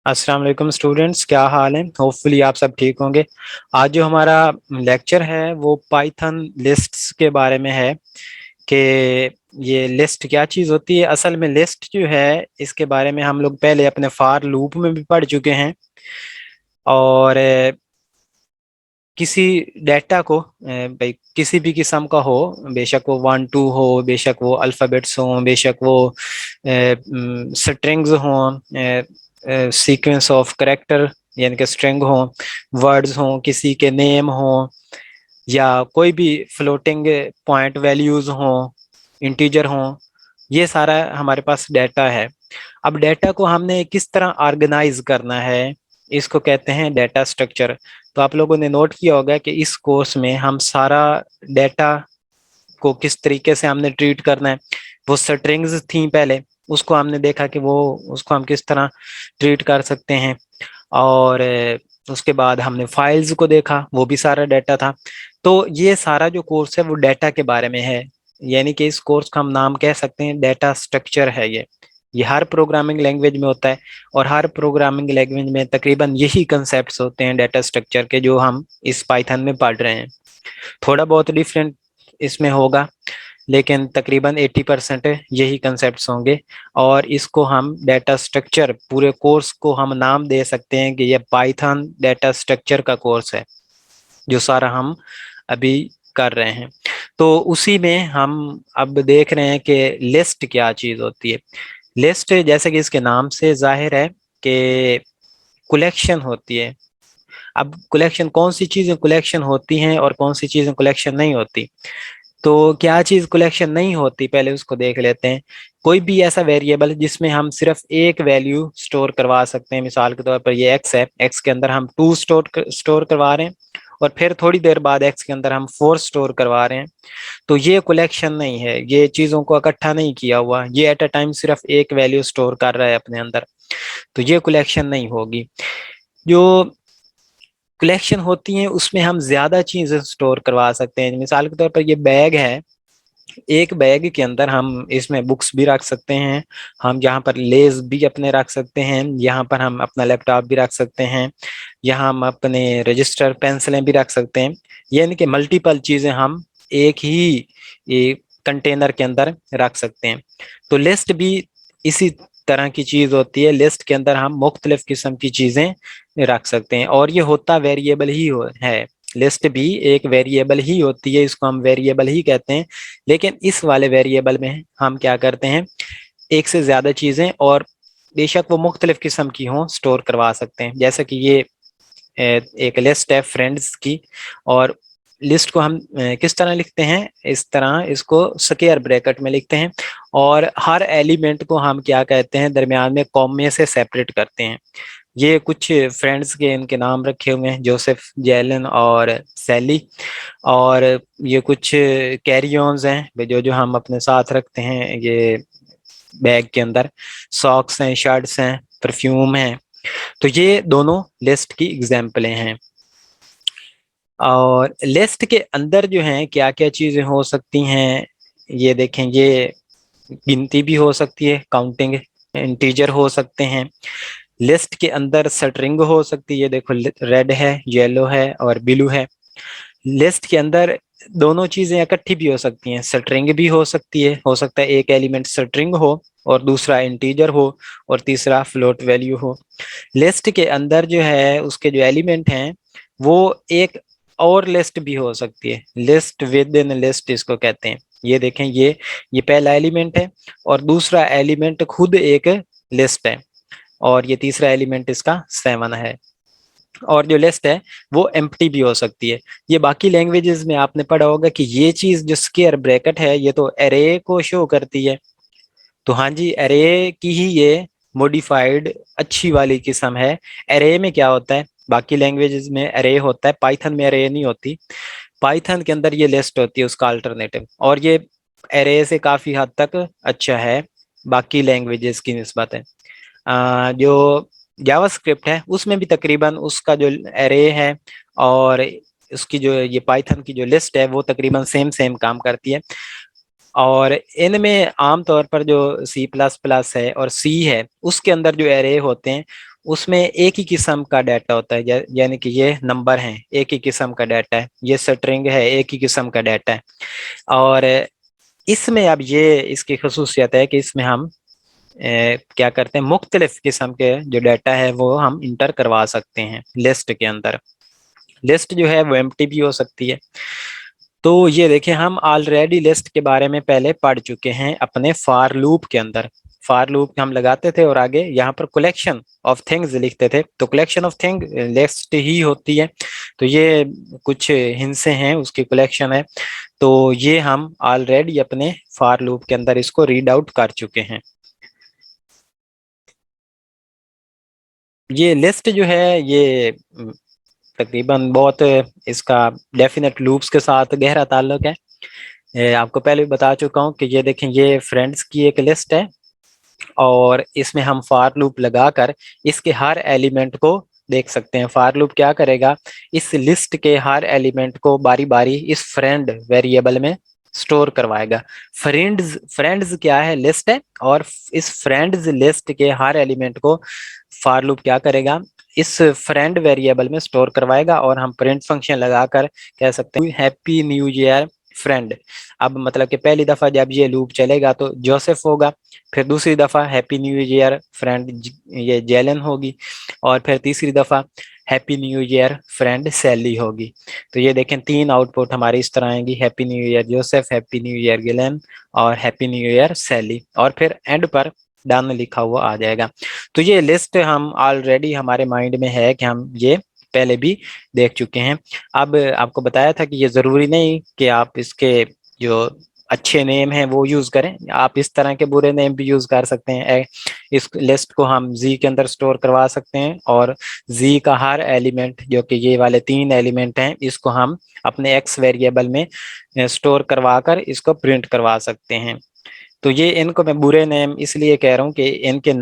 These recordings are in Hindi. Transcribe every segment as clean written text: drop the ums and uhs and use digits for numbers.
अस्सलाम वालेकुम स्टूडेंट्स, क्या हाल है। होपफुली आप सब ठीक होंगे। आज जो हमारा लेक्चर है वो पाइथन लिस्ट्स के बारे में है कि ये लिस्ट क्या चीज़ होती है। असल में लिस्ट जो है इसके बारे में हम लोग पहले अपने फार लूप में भी पढ़ चुके हैं। और किसी डेटा को भाई किसी भी किस्म का हो, बेशक वो 1 2 हो, बेशक वो अल्फ़ाबेट्स हों, बेशक वो स्ट्रिंग्स हों, सीक्वेंस ऑफ करेक्टर यानी कि स्ट्रिंग हों, वर्ड्स हों, किसी के नेम हों, या कोई भी फ्लोटिंग पॉइंट वैल्यूज हों, इंटीजर हों, ये सारा हमारे पास डाटा है। अब डाटा को हमने किस तरह ऑर्गेनाइज करना है, इसको कहते हैं डाटा स्ट्रक्चर। तो आप लोगों ने नोट किया होगा कि इस कोर्स में हम सारा डाटा को किस तरीके से हमने ट्रीट करना है। वो स्ट्रिंग्स थी पहले, उसको हमने देखा कि वो उसको हम किस तरह ट्रीट कर सकते हैं। और उसके बाद हमने फाइल्स को देखा, वो भी सारा डाटा था। तो ये सारा जो कोर्स है वो डाटा के बारे में है, यानी कि इस कोर्स का हम नाम कह सकते हैं डाटा स्ट्रक्चर है। ये हर प्रोग्रामिंग लैंग्वेज में होता है, और हर प्रोग्रामिंग लैंग्वेज में तकरीबन यही कंसेप्ट्स होते हैं डाटा स्ट्रक्चर के, जो हम इस पाइथन में पढ़ रहे हैं। थोड़ा बहुत डिफरेंट इसमें होगा, लेकिन तकरीबन 80% यही कंसेप्ट्स होंगे। और इसको हम डाटा स्ट्रक्चर, पूरे कोर्स को हम नाम दे सकते हैं कि ये पाइथन डाटा स्ट्रक्चर का कोर्स है, जो सारा हम अभी कर रहे हैं। तो उसी में हम अब देख रहे हैं कि लिस्ट क्या चीज़ होती है। लिस्ट जैसे कि इसके नाम से जाहिर है कि कलेक्शन होती है। अब कलेक्शन, कौन सी चीज़ें कलेक्शन होती हैं और कौन सी चीज़ें कलेक्शन नहीं होती। तो क्या चीज कलेक्शन नहीं होती, पहले उसको देख लेते हैं। कोई भी ऐसा वेरिएबल जिसमें हम सिर्फ एक वैल्यू स्टोर करवा सकते हैं। मिसाल के तौर पर ये एक्स है, एक्स के अंदर हम 2 स्टोर करवा रहे हैं, और फिर थोड़ी देर बाद एक्स के अंदर हम 4 स्टोर करवा रहे हैं। तो ये कलेक्शन नहीं है, ये चीजों को इकट्ठा नहीं किया हुआ, ये एट अ टाइम सिर्फ एक वैल्यू स्टोर कर रहा है अपने अंदर। तो ये कलेक्शन नहीं होगी। जो कलेक्शन होती हैं उसमें हम ज्यादा चीजें स्टोर करवा सकते हैं। मिसाल के तौर पर ये बैग है, एक बैग के अंदर हम इसमें बुक्स भी रख सकते हैं, हम यहाँ पर लेज भी अपने रख सकते हैं, यहाँ पर हम अपना लैपटॉप भी रख सकते हैं, यहाँ हम अपने रजिस्टर पेंसिलें भी रख सकते हैं। यानी कि मल्टीपल चीजें हम एक ही ये कंटेनर के अंदर रख सकते हैं। तो लिस्ट भी इसी तरह की चीज होती है। लिस्ट के अंदर हम मुख्तलिफ किस्म की चीजें रख सकते हैं, और ये होता वेरिएबल ही है। लिस्ट भी एक वेरिएबल ही होती है, इसको हम वेरिएबल ही कहते हैं। लेकिन इस वाले वेरिएबल में हम क्या करते हैं, एक से ज्यादा चीजें, और बेशक वो मुख्तलिफ किस्म की हों, स्टोर करवा सकते हैं। जैसे कि ये एक लिस्ट है फ्रेंड्स की, और लिस्ट को हम किस तरह लिखते हैं, इस तरह इसको स्क्वायर ब्रैकेट में लिखते हैं, और हर एलिमेंट को हम क्या कहते हैं, दरमियान में कॉमे से सेपरेट करते हैं। ये कुछ फ्रेंड्स के इनके नाम रखे हुए हैं, जोसेफ, जेलन और सैली। और ये कुछ कैरी ऑन्स हैं जो जो हम अपने साथ रखते हैं ये बैग के अंदर। सॉक्स हैं, शर्ट्स हैं, परफ्यूम हैं। तो ये दोनों लिस्ट की एग्जाम्पलें हैं। और लिस्ट के अंदर जो हैं क्या क्या चीजें हो सकती हैं, ये देखें। ये गिनती भी हो सकती है, काउंटिंग, इंटीजर हो सकते हैं। लिस्ट के अंदर स्ट्रिंग हो सकती है, देखो रेड है, येलो है और ब्लू है। लिस्ट के अंदर दोनों चीजें इकट्ठी भी हो सकती हैं, स्ट्रिंग भी हो सकती है, हो सकता है एक एलिमेंट स्ट्रिंग हो और दूसरा इंटीजर हो और तीसरा फ्लोट वैल्यू हो। लिस्ट के अंदर जो है उसके जो एलिमेंट हैं वो एक और लिस्ट भी हो सकती है, लिस्ट विद इन लिस्ट इसको कहते हैं। ये देखें, ये पहला एलिमेंट है, और दूसरा एलिमेंट खुद एक लिस्ट है, और ये तीसरा एलिमेंट इसका 7 है। और जो लिस्ट है वो एम्प्टी भी हो सकती है। ये बाकी लैंग्वेजेस में आपने पढ़ा होगा कि ये चीज जो स्क्वायर ब्रैकेट है ये तो एरे को शो करती है। तो हाँ जी, एरे की ही ये मॉडिफाइड अच्छी वाली किस्म है। एरे में क्या होता है, बाकी लैंग्वेजेस में एरे होता है, पाइथन में एरे नहीं होती। पाइथन के अंदर ये लिस्ट होती है उसका अल्टरनेटिव, और ये एरे से काफी हद तक अच्छा है बाकी लैंग्वेजेस की निस्बत है। जो जावास्क्रिप्ट है उसमें भी तकरीबन उसका जो एरे है और उसकी जो ये पाइथन की जो लिस्ट है वो तकरीबन सेम सेम काम करती है। और इनमें आमतौर पर जो सी प्लस प्लस है और सी है उसके अंदर जो एरे होते हैं उसमें एक ही किस्म का डाटा होता है, यानी कि ये नंबर हैं, एक ही किस्म का डाटा है, ये स्ट्रिंग है, एक ही किस्म का डाटा है। और इसमें अब ये इसकी खसूसियत है कि इसमें हम क्या करते हैं, मुख्तलिफ किस्म के जो डाटा है वो हम इंटर करवा सकते हैं लिस्ट के अंदर। लिस्ट जो है वो एम्प्टी भी हो सकती है। तो ये देखिए, हम ऑलरेडी लिस्ट के बारे में पहले पढ़ चुके हैं अपने फॉर लूप के अंदर। फॉर लूप हम लगाते थे और आगे यहाँ पर कलेक्शन ऑफ थिंग्स लिखते थे, तो कलेक्शन ऑफ थिंग लिस्ट ही होती है। तो ये कुछ हिस्से हैं उसकी कलेक्शन है। तो ये हम ऑलरेडी अपने फॉर लूप के अंदर इसको रीड आउट कर चुके हैं। ये लिस्ट जो है ये तकरीबन बहुत इसका डेफिनेट लूप्स के साथ गहरा ताल्लुक है। आपको पहले भी बता चुका हूँ कि ये देखें, ये फ्रेंड्स की एक लिस्ट है और इसमें हम फॉर लूप लगाकर इसके हर एलिमेंट को देख सकते हैं। फॉर लूप क्या करेगा, इस लिस्ट के हर एलिमेंट को बारी बारी इस फ्रेंड वेरिएबल में स्टोर करवाएगा। फ्रेंड्स फ्रेंड्स क्या है, लिस्ट है, और इस फ्रेंड्स लिस्ट के हर एलिमेंट को फॉर लूप क्या करेगा, इस फ्रेंड वेरिएबल में स्टोर करवाएगा। और हम प्रिंट फंक्शन लगाकर कह सकते हैं हैप्पी न्यू ईयर फ्रेंड। अब मतलब कि पहली दफा जब ये लूप चलेगा तो जोसेफ होगा, फिर दूसरी दफा हैप्पी न्यू ईयर फ्रेंड ये जेलन होगी, और फिर तीसरी दफा हैप्पी न्यू ईयर फ्रेंड सैली होगी। तो ये देखें, तीन आउटपुट हमारी इस तरह आएंगी, happy new year Joseph, happy new year Gillen और हैप्पी न्यू ईयर सैली, और फिर एंड पर डन लिखा हुआ आ जाएगा। तो ये लिस्ट हम ऑलरेडी हमारे माइंड में है कि हम ये पहले भी देख चुके हैं। अब आपको बताया था कि ये जरूरी नहीं कि आप इसके जो अच्छे नेम हैं वो यूज करें, आप इस तरह के बुरे नेम भी यूज कर सकते हैं। इस लिस्ट को हम जी के अंदर स्टोर करवा सकते हैं और जी का हर एलिमेंट, जो कि ये वाले तीन एलिमेंट हैं, इसको हम अपने एक्स वेरिएबल में स्टोर करवा कर इसको प्रिंट करवा सकते हैं। तो ये इनको मैं बुरे नेम इसलिए कह रहा हूँ कि इनके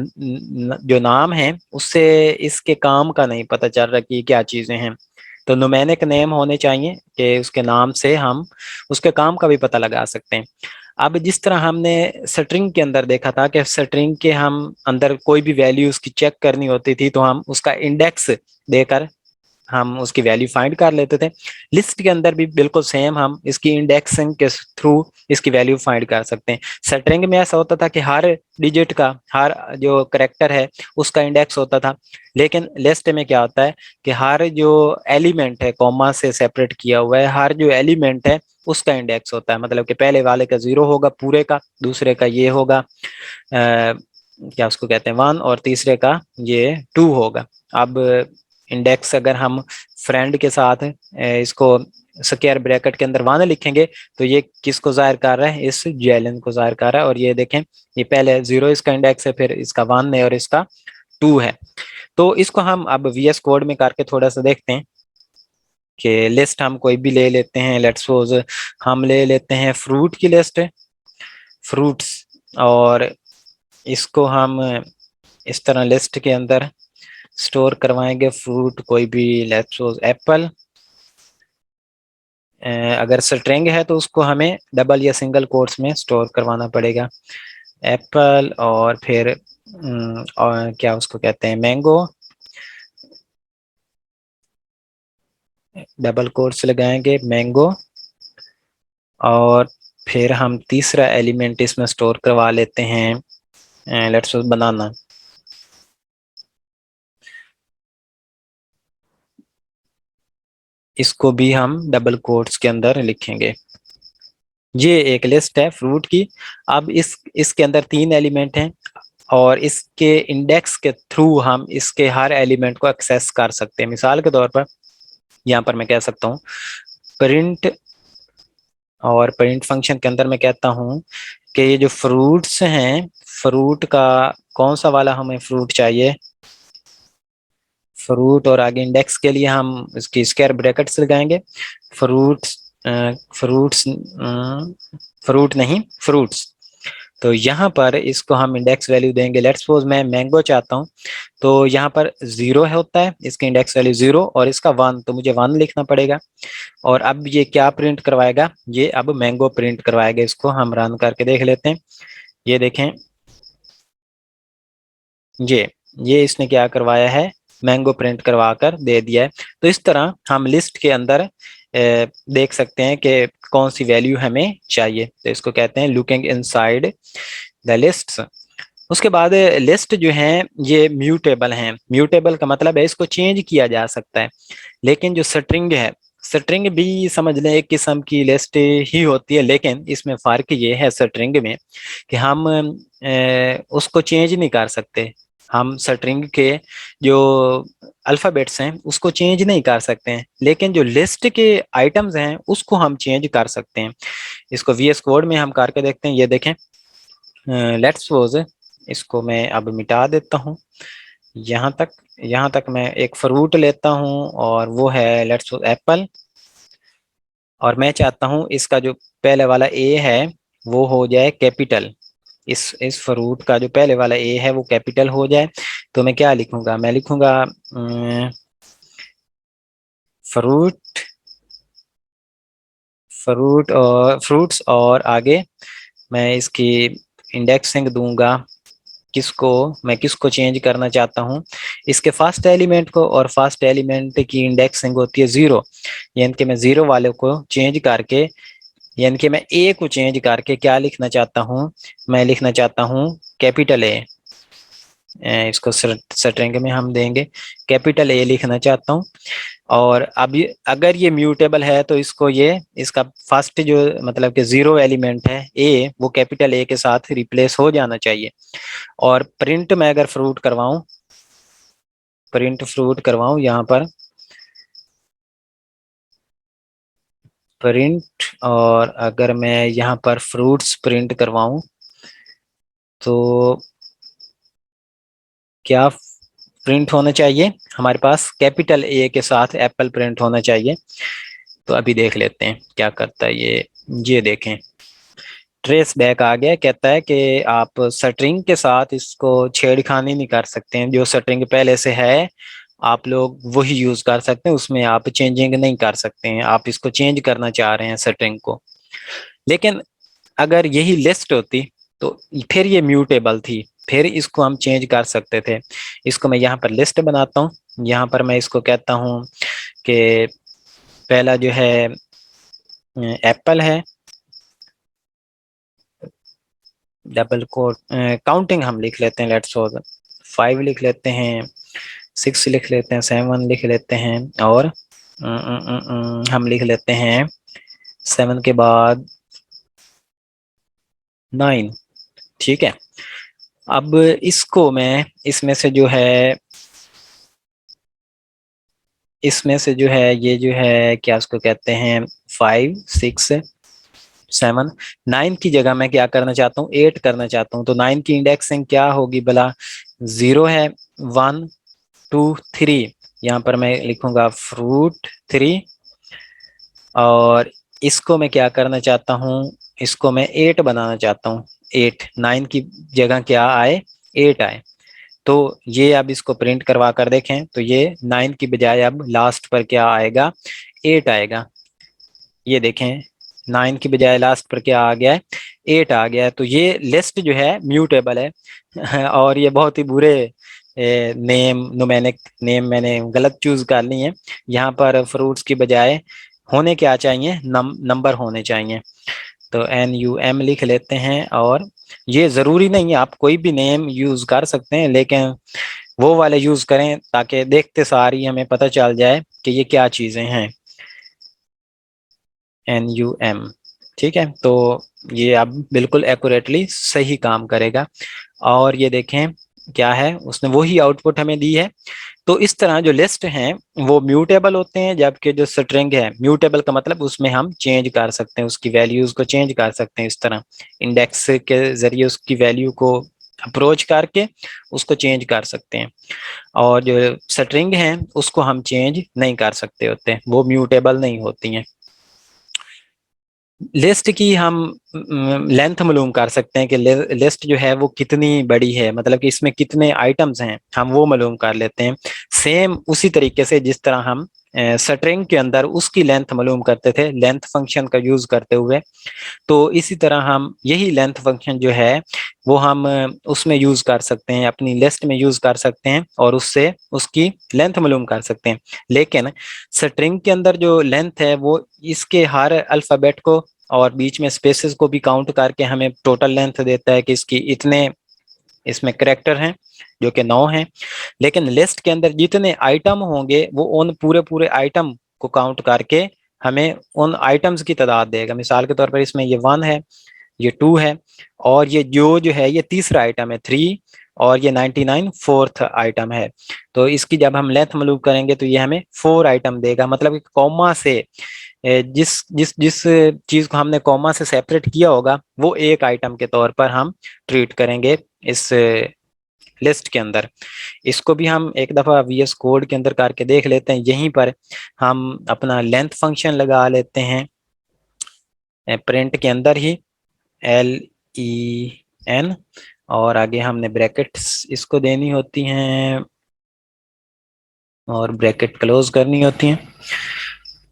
जो नाम है उससे इसके काम का नहीं पता चल रहा कि क्या चीजें हैं। तो न्यूमेरिक नेम होने चाहिए कि उसके नाम से हम उसके काम का भी पता लगा सकते हैं। अब जिस तरह हमने स्ट्रिंग के अंदर देखा था कि स्ट्रिंग के हम अंदर कोई भी वैल्यू उसकी चेक करनी होती थी तो हम उसका इंडेक्स देकर हम उसकी वैल्यू फाइंड कर लेते थे। लिस्ट के अंदर भी बिल्कुल सेम हम इसकी इंडेक्सिंग के थ्रू इसकी वैल्यू फाइंड कर सकते हैं। स्ट्रिंग में ऐसा होता था कि हर डिजिट का, हर जो करेक्टर है उसका इंडेक्स होता था, लेकिन लिस्ट में क्या होता है कि हर जो एलिमेंट है कॉमा से सेपरेट किया हुआ है, हर जो एलिमेंट है उसका इंडेक्स होता है। मतलब कि पहले वाले का 0 होगा पूरे का, दूसरे का ये होगा क्या उसको कहते हैं 1, और तीसरे का ये 2 होगा। अब इंडेक्स अगर हम फ्रेंड के साथ इसको स्क्वायर ब्रैकेट के अंदर 1 लिखेंगे तो ये किसको जाहिर कर रहा है, इस जेलन को जाहिर कर रहा है। और ये देखें, ये पहले 0 इसका इंडेक्स है, फिर इसका 1 है और इसका 2 है। तो इसको हम अब वीएस कोड में करके थोड़ा सा देखते हैं कि लिस्ट हम कोई भी ले लेते हैं। लेट्स सपोज हम ले लेते हैं फ्रूट की लिस्ट, फ्रूट्स, और इसको हम इस तरह लिस्ट के अंदर स्टोर करवाएंगे फ्रूट कोई भी, लेट्स सपोज एप्पल। अगर स्ट्रिंग है तो उसको हमें डबल या सिंगल कोट्स में स्टोर करवाना पड़ेगा, एप्पल, और फिर और क्या उसको कहते हैं मैंगो, डबल कोट्स लगाएंगे मैंगो, और फिर हम तीसरा एलिमेंट इसमें स्टोर करवा लेते हैं लेट्स सपोज बनाना। इसको भी हम डबल कोट्स के अंदर लिखेंगे। ये एक लिस्ट है फ्रूट की। अब इसके अंदर 3 एलिमेंट हैं और इसके इंडेक्स के थ्रू हम इसके हर एलिमेंट को एक्सेस कर सकते हैं। मिसाल के तौर पर यहाँ पर मैं कह सकता हूँ प्रिंट, और प्रिंट फंक्शन के अंदर मैं कहता हूँ कि ये जो फ्रूट्स हैं, फ्रूट का कौन सा वाला हमें फ्रूट चाहिए, फ्रूट, और आगे इंडेक्स के लिए हम इसकी स्क्वायर ब्रैकेट्स लगाएंगे। फ्रूट्स, फ्रूट्स, फ्रूट नहीं फ्रूट्स। तो यहाँ पर इसको हम इंडेक्स वैल्यू देंगे। लेट्स सपोज मैं मैंगो चाहता हूँ, तो यहाँ पर 0 है होता है, इसकी इंडेक्स वैल्यू 0 और इसका 1, तो मुझे 1 लिखना पड़ेगा। और अब ये क्या प्रिंट करवाएगा, ये अब मैंगो प्रिंट करवाएगा। इसको हम रन करके देख लेते हैं। ये देखें, ये ये इसने क्या करवाया है, मैंगो प्रिंट करवा कर दे दिया है। तो इस तरह हम लिस्ट के अंदर देख सकते हैं कि कौन सी वैल्यू हमें चाहिए। तो इसको कहते हैं लुकिंग इनसाइड द लिस्ट्स। उसके बाद लिस्ट जो है ये म्यूटेबल हैं। म्यूटेबल का मतलब है इसको चेंज किया जा सकता है। लेकिन जो स्ट्रिंग है, स्ट्रिंग भी समझ लें एक किस्म की लिस्ट ही होती है, लेकिन इसमें फर्क ये है स्ट्रिंग में कि हम उसको चेंज नहीं कर सकते। हम स्ट्रिंग के जो अल्फाबेट्स हैं उसको चेंज नहीं कर सकते हैं, लेकिन जो लिस्ट के आइटम्स हैं उसको हम चेंज कर सकते हैं। इसको वीएस कोड में हम करके देखते हैं। ये देखें, लेट्स सपोज इसको मैं अब मिटा देता हूँ। यहाँ तक मैं एक फ्रूट लेता हूँ और वो है लेट्स सपोज एप्पल। और मैं चाहता हूँ इसका जो पहले वाला ए है वो हो जाए कैपिटल। इस फ्रूट का जो पहले वाला ए है वो कैपिटल हो जाए। तो मैं क्या लिखूंगा, मैं लिखूंगा फ्रूट, फ्रूट और फ्रूट्स, और आगे मैं इसकी इंडेक्सिंग दूंगा। किसको, मैं किसको चेंज करना चाहता हूँ, इसके फर्स्ट एलिमेंट को। और फर्स्ट एलिमेंट की इंडेक्सिंग होती है 0, यानी कि मैं 0 वाले को चेंज करके, यानी कि मैं ए को चेंज करके क्या लिखना चाहता हूँ, मैं लिखना चाहता हूँ कैपिटल ए। इसको स्ट्रिंग में हम देंगे कैपिटल ए लिखना चाहता हूँ। और अब अगर ये म्यूटेबल है तो इसको ये इसका फर्स्ट जो मतलब कि 0 एलिमेंट है ए वो कैपिटल ए के साथ रिप्लेस हो जाना चाहिए। और प्रिंट में अगर फ्रूट करवाऊं, प्रिंट फ्रूट करवाऊं यहाँ पर प्रिंट, और अगर मैं यहाँ पर फ्रूट्स प्रिंट करवाऊं तो क्या प्रिंट होना चाहिए, हमारे पास कैपिटल ए के साथ एप्पल प्रिंट होना चाहिए। तो अभी देख लेते हैं क्या करता है ये देखें, ट्रेस बैक आ गया। कहता है कि आप स्ट्रिंग के साथ इसको छेड़खानी नहीं कर सकते हैं। जो स्ट्रिंग पहले से है आप लोग वही यूज कर सकते हैं, उसमें आप चेंजिंग नहीं कर सकते हैं। आप इसको चेंज करना चाह रहे हैं स्ट्रिंग को। लेकिन अगर यही लिस्ट होती तो फिर ये म्यूटेबल थी, फिर इसको हम चेंज कर सकते थे। इसको मैं यहाँ पर लिस्ट बनाता हूँ। यहाँ पर मैं इसको कहता हूँ कि पहला जो है एप्पल है, डबल कोट काउंटिंग हम लिख लेते हैं, लेट्स सपोज 5 लिख लेते हैं, 6 लिख लेते हैं, 7 लिख लेते हैं, और हम लिख लेते हैं 7 के बाद 9। ठीक है, अब इसको मैं इसमें से जो है ये जो है क्या उसको कहते हैं 5 6 7, 9 की जगह मैं क्या करना चाहता हूँ 8 करना चाहता हूँ। तो 9 की इंडेक्सिंग क्या होगी भला, 0 है, 1 2 3। यहाँ पर मैं लिखूंगा फ्रूट 3, और इसको मैं क्या करना चाहता हूँ, इसको मैं 8 बनाना चाहता हूँ। 8, 9 की जगह क्या आए, 8 आए। तो ये अब इसको प्रिंट करवा कर देखें तो ये 9 की बजाय अब लास्ट पर क्या आएगा, 8 आएगा। ये देखें 9 की बजाय लास्ट पर क्या आ गया है, 8 आ गया है। तो ये लिस्ट जो है म्यूटेबल है और ये बहुत ही बुरे न्यूमेरिक नेम मैंने गलत चूज कर ली है। यहाँ पर फ्रूट्स की बजाय होने क्या चाहिए, नंबर होने चाहिए। तो NUM लिख लेते हैं। और ये जरूरी नहीं है, आप कोई भी नेम यूज कर सकते हैं, लेकिन वो वाले यूज करें ताकि देखते सारी हमें पता चल जाए कि ये क्या चीजें हैं। NUM, ठीक है, तो ये अब बिल्कुल एक्यूरेटली सही काम करेगा। और ये देखें क्या है, उसने वही आउटपुट हमें दी है। तो इस तरह जो लिस्ट हैं वो म्यूटेबल होते हैं, जबकि जो स्ट्रिंग है म्यूटेबल का मतलब उसमें हम चेंज कर सकते हैं, उसकी वैल्यूज को चेंज कर सकते हैं। इस तरह इंडेक्स के जरिए उसकी वैल्यू को अप्रोच करके उसको चेंज कर सकते हैं। और जो स्ट्रिंग है उसको हम चेंज नहीं कर सकते होते, वो म्यूटेबल नहीं होती हैं। लिस्ट की हम लेंथ मालूम कर सकते हैं कि लिस्ट जो है वो कितनी बड़ी है, मतलब कि इसमें कितने आइटम्स हैं, हम वो मालूम कर लेते हैं। सेम उसी तरीके से जिस तरह हम स्ट्रिंग के अंदर उसकी लेंथ मालूम करते थे लेंथ फंक्शन का यूज करते हुए। तो इसी तरह हम यही लेंथ फंक्शन जो है वो हम उसमें यूज कर सकते हैं, अपनी लिस्ट में यूज कर सकते हैं और उससे उसकी लेंथ मालूम कर सकते हैं। लेकिन स्ट्रिंग के अंदर जो लेंथ है वो इसके हर अल्फाबेट को और बीच में स्पेसेस को भी काउंट करके हमें टोटल लेंथ देता है कि इसकी इतने इसमें करेक्टर हैं जो कि 9 हैं। लेकिन लिस्ट के अंदर जितने आइटम होंगे वो उन पूरे पूरे आइटम को काउंट करके हमें उन आइटम्स की तादाद देगा। मिसाल के तौर पर इसमें ये 1 है, ये 2 है, और ये जो है ये तीसरा आइटम है 3, और ये 99 फोर्थ आइटम है। तो इसकी जब हम लेंथ मालूम करेंगे तो ये हमें 4 आइटम देगा। मतलब कॉमा से जिस जिस जिस चीज को हमने कॉमा से सेपरेट किया होगा वो एक आइटम के तौर पर हम ट्रीट करेंगे इस लिस्ट के अंदर। इसको भी हम एक दफा वीएस कोड के अंदर करके देख लेते हैं। यहीं पर हम अपना लेंथ फंक्शन लगा लेते हैं प्रिंट के अंदर ही, LEN, और आगे हमने ब्रैकेट्स इसको देनी होती हैं और ब्रैकेट क्लोज करनी होती हैं।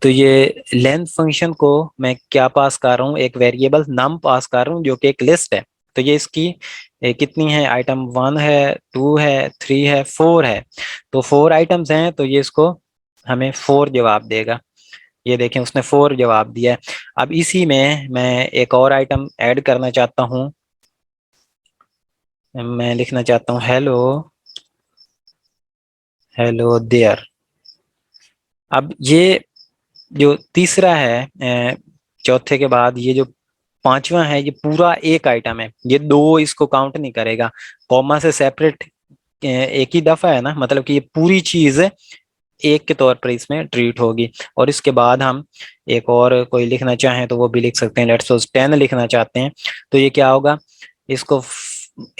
तो ये लेंथ फंक्शन को मैं क्या पास कर रहा हूँ, एक वेरिएबल नम पास कर रहा हूँ जो कि एक लिस्ट है। तो ये इसकी कितनी है, आइटम 1 है, 2 है, 3 है, 4 है। तो 4 आइटम्स हैं तो ये इसको हमें 4 जवाब देगा। ये देखें उसने 4 जवाब दिया है। अब इसी में मैं एक और आइटम ऐड करना चाहता हूँ। मैं लिखना चाहता हूँ हेलो, हेलो देयर। अब ये जो तीसरा है चौथे के बाद ये जो पांचवा है ये पूरा एक आइटम है, ये दो इसको काउंट नहीं करेगा। कॉमा से सेपरेट एक ही दफा है ना, मतलब कि ये पूरी चीज एक के तौर पर इसमें ट्रीट होगी। और इसके बाद हम एक और कोई लिखना चाहें तो वो भी लिख सकते हैं। लेट्स सपोज 10 लिखना चाहते हैं तो ये क्या होगा, इसको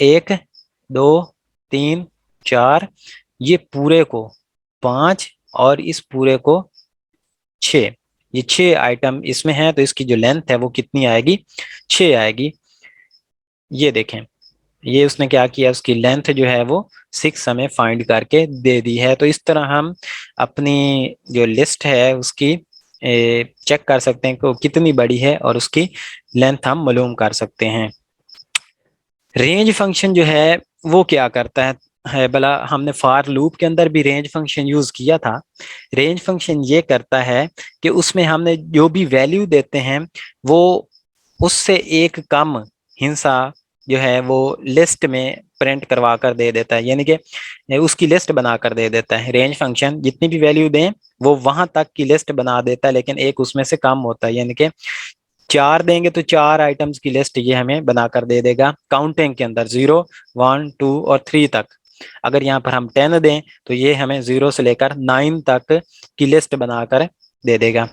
1 2 3 4, ये पूरे को 5 और इस पूरे को 6, ये 6 आइटम इसमें है। तो इसकी जो लेंथ है वो कितनी आएगी, 6 आएगी। ये देखें ये उसने क्या किया, उसकी लेंथ जो है वो 6 हमें फाइंड करके दे दी है। तो इस तरह हम अपनी जो लिस्ट है उसकी चेक कर सकते हैं कि वो कितनी बड़ी है और उसकी लेंथ हम मालूम कर सकते हैं। रेंज फंक्शन जो है वो क्या करता है भला, हमने फॉर लूप के अंदर भी रेंज फंक्शन यूज किया था। रेंज फंक्शन ये करता है कि उसमें हमने जो भी वैल्यू देते हैं वो उससे एक कम हिस्सा जो है वो लिस्ट में प्रिंट करवा कर दे देता है, यानी कि उसकी लिस्ट बना कर दे देता है। रेंज फंक्शन जितनी भी वैल्यू दें वो वहां तक की लिस्ट बना देता है, लेकिन एक उसमें से कम होता है। यानी कि 4 देंगे तो 4 आइटम्स की लिस्ट ये हमें बनाकर दे देगा काउंटिंग के अंदर, 0 1 2 और 3 तक। अगर यहाँ पर हम 10 दें तो ये हमें 0 से लेकर 9 तक की लिस्ट बनाकर दे देगा।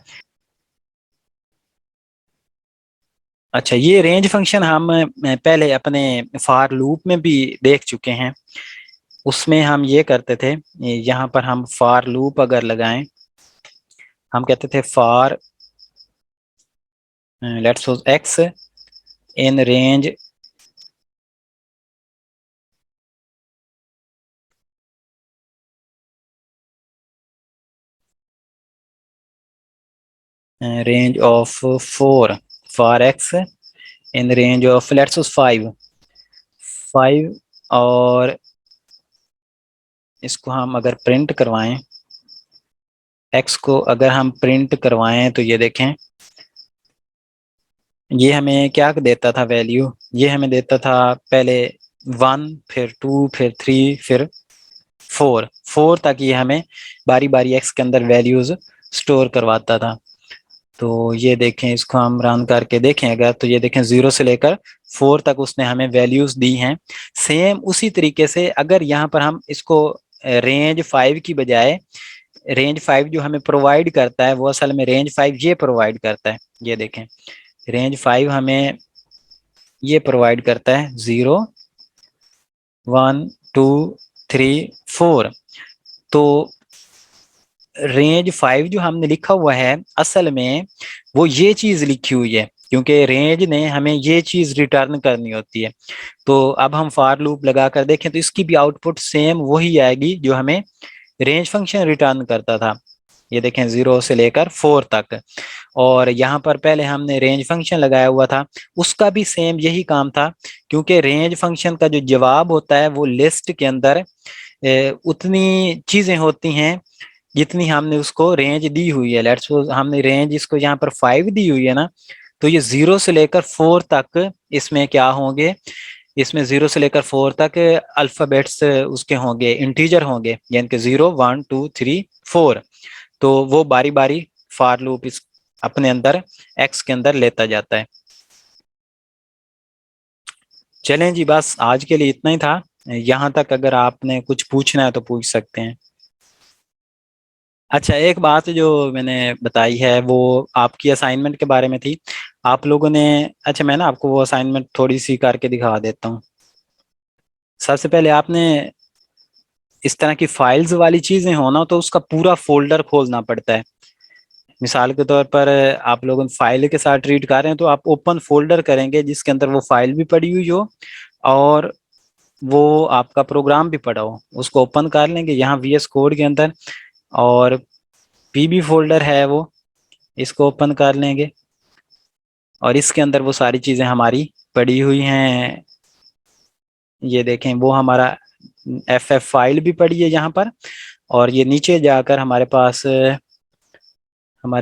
अच्छा, ये रेंज फंक्शन हम पहले अपने फॉर लूप में भी देख चुके हैं। उसमें हम ये करते थे, यहाँ पर हम फॉर लूप अगर लगाएं, हम कहते थे for let's suppose x in range range of 4, for x in range of let's suppose 5, और इसको हम अगर प्रिंट करवाएं, एक्स को अगर हम प्रिंट करवाएं तो ये देखें ये हमें क्या देता था वैल्यू, ये हमें देता था पहले 1 फिर 2 फिर 3 फिर 4 तक ये हमें बारी बारी एक्स के अंदर वैल्यूज स्टोर करवाता था। तो ये देखें इसको हम रन करके देखें अगर, तो ये देखें 0 से लेकर 4 तक उसने हमें वैल्यूज दी हैं। सेम उसी तरीके से अगर यहाँ पर हम इसको रेंज 5 की बजाय, रेंज 5 जो हमें प्रोवाइड करता है वो असल में रेंज 5 ये प्रोवाइड करता है। ये देखें रेंज 5 हमें ये प्रोवाइड करता है 0 1 2 3 4। तो रेंज 5 जो हमने लिखा हुआ है असल में वो ये चीज लिखी हुई है, क्योंकि रेंज ने हमें ये चीज रिटर्न करनी होती है। तो अब हम फॉर लूप लगा कर देखें तो इसकी भी आउटपुट सेम वही आएगी जो हमें रेंज फंक्शन रिटर्न करता था। ये देखें 0 से लेकर 4 तक। और यहाँ पर पहले हमने रेंज फंक्शन लगाया हुआ था, उसका भी सेम यही काम था, क्योंकि रेंज फंक्शन का जो जवाब होता है वो लिस्ट के अंदर उतनी चीजें होती हैं जितनी हमने उसको रेंज दी हुई है। लेट्स सपोज हमने रेंज इसको यहाँ पर 5 दी हुई है ना, तो ये 0 से लेकर 4 तक इसमें क्या होंगे, इसमें 0 से लेकर 4 तक अल्फाबेट्स उसके होंगे, इंटीजर होंगे, यानी कि 0 1 2 3 4। तो वो बारी बारी फॉर लूप इस अपने अंदर एक्स के अंदर लेता जाता है। चलें जी, बस आज के लिए इतना ही था। यहाँ तक अगर आपने कुछ पूछना है तो पूछ सकते हैं। अच्छा, एक बात जो मैंने बताई है वो आपकी असाइनमेंट के बारे में थी। आप लोगों ने, अच्छा मैं ना आपको वो असाइनमेंट थोड़ी सी करके दिखा देता हूँ। सबसे पहले आपने इस तरह की फाइल्स वाली चीजें हो ना, तो उसका पूरा फोल्डर खोलना पड़ता है। मिसाल के तौर पर आप लोग फाइल के साथ ट्रीट कर रहे हैं, तो आप ओपन फोल्डर करेंगे जिसके अंदर वो फाइल भी पड़ी हुई हो और वो आपका प्रोग्राम भी पड़ा हो, उसको ओपन कर लेंगे यहाँ वीएस कोड के अंदर, और पीबी फोल्डर है वो, इसको ओपन कर लेंगे और इसके अंदर वो सारी चीजें हमारी पड़ी हुई हैं। ये देखें वो हमारा एफ फाइल भी पड़ी है यहाँ पर, और ये नीचे जाकर हमारे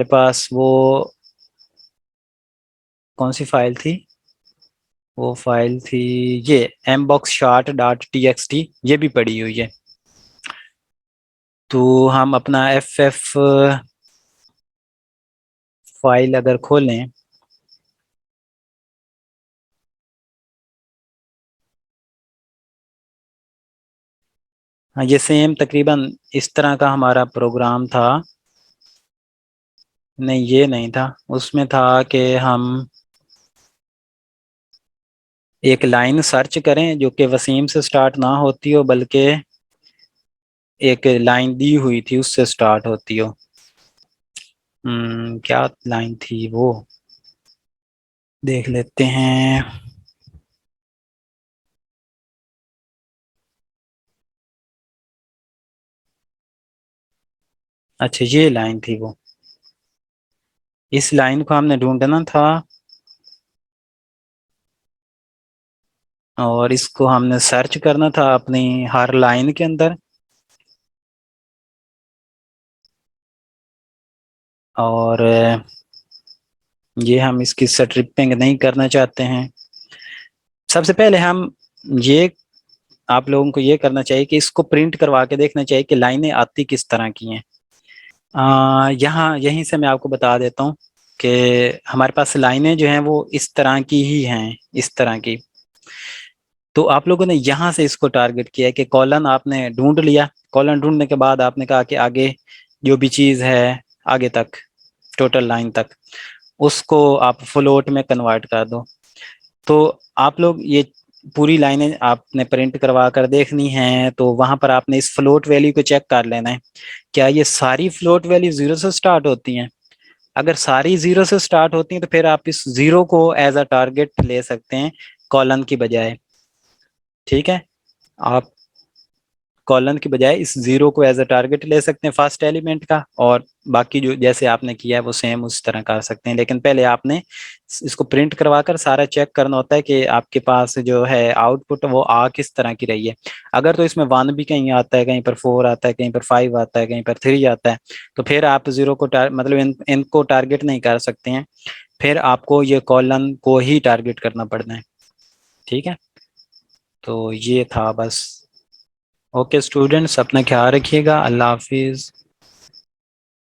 पास वो कौन सी फाइल थी, वो फाइल थी ये mboxchart.txt, ये भी पड़ी हुई है। तो हम अपना एफ फाइल अगर खोलें, हाँ ये सेम तकरीबन इस तरह का हमारा प्रोग्राम था। नहीं ये नहीं था, उसमें था कि हम एक लाइन सर्च करें जो कि वसीम से स्टार्ट ना होती हो, बल्कि एक लाइन दी हुई थी उससे स्टार्ट होती हो। क्या लाइन थी वो, देख लेते हैं। अच्छा ये लाइन थी वो, इस लाइन को हमने ढूंढना था और इसको हमने सर्च करना था अपनी हर लाइन के अंदर। और ये हम इसकी स्ट्रिपिंग नहीं करना चाहते हैं। सबसे पहले हम ये, आप लोगों को ये करना चाहिए कि इसको प्रिंट करवा के देखना चाहिए कि लाइनें आती किस तरह की हैं। यहाँ यहीं से मैं आपको बता देता हूँ कि हमारे पास लाइनें जो हैं वो इस तरह की ही हैं, इस तरह की। तो आप लोगों ने यहाँ से इसको टारगेट किया है कि कॉलन आपने ढूंढ लिया, कॉलन ढूंढने के बाद आपने कहा कि आगे जो भी चीज़ है आगे तक, टोटल लाइन तक, उसको आप फ्लोट में कन्वर्ट कर दो। तो आप लोग ये पूरी लाइनें आपने प्रिंट करवा कर देखनी है, तो वहां पर आपने इस फ्लोट वैल्यू को चेक कर लेना है, क्या ये सारी फ्लोट वैल्यू 0 से स्टार्ट होती हैं। अगर सारी 0 से स्टार्ट होती हैं तो फिर आप इस 0 को एज अ टारगेट ले सकते हैं कॉलन की बजाय। ठीक है, आप कॉलन की बजाय इस 0 को एज अ टारगेट ले सकते हैं फर्स्ट एलिमेंट का, और बाकी जो जैसे आपने किया है वो सेम उस तरह कर सकते हैं। लेकिन पहले आपने इसको प्रिंट करवा कर सारा चेक करना होता है कि आपके पास जो है आउटपुट वो आ किस तरह की रही है। अगर तो इसमें 1 भी कहीं आता है, कहीं पर 4 आता है, कहीं पर 5 आता है, कहीं पर 3 आता है, तो फिर आप 0 को मतलब इनको टारगेट नहीं कर सकते हैं, फिर आपको ये कॉलन को ही टारगेट करना पड़ना है। ठीक है, तो ये था बस। ओके स्टूडेंट्स, अपना ख्याल रखिएगा, अल्लाह हाफिज़।